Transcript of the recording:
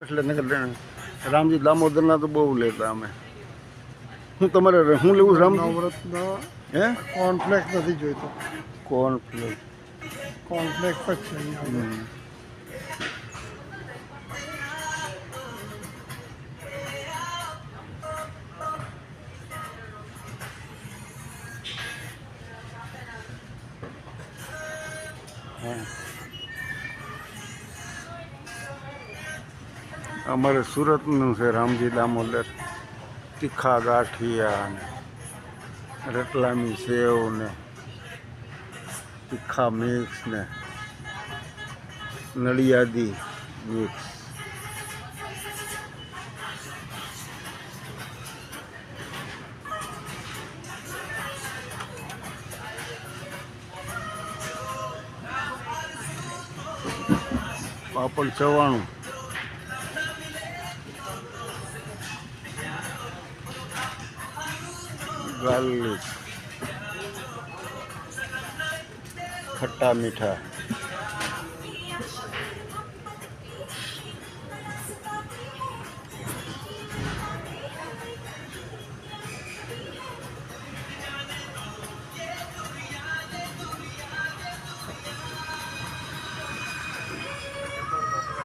એટલે નગર રામજી દામોદરના તો બહુ લેતા અમે. હું તમારે હું લેવું રામજી? નવરત્ન હે કોર્નફ્લેક્સ નથી જોઈતો. કોર્નફ્લેક્સ. કોર્નફ્લેક્સ જ છે અહીંયા. હા અમારે સુરતનું છે રામજી દામોદર. તીખા ગાંઠિયા ને રતલામી સેવ ને તીખા મિક્સ ને નડિયાદી મિક્સ. પાપડ ચવાણું. ગાર્લિક. ખટ્ટા મીઠા.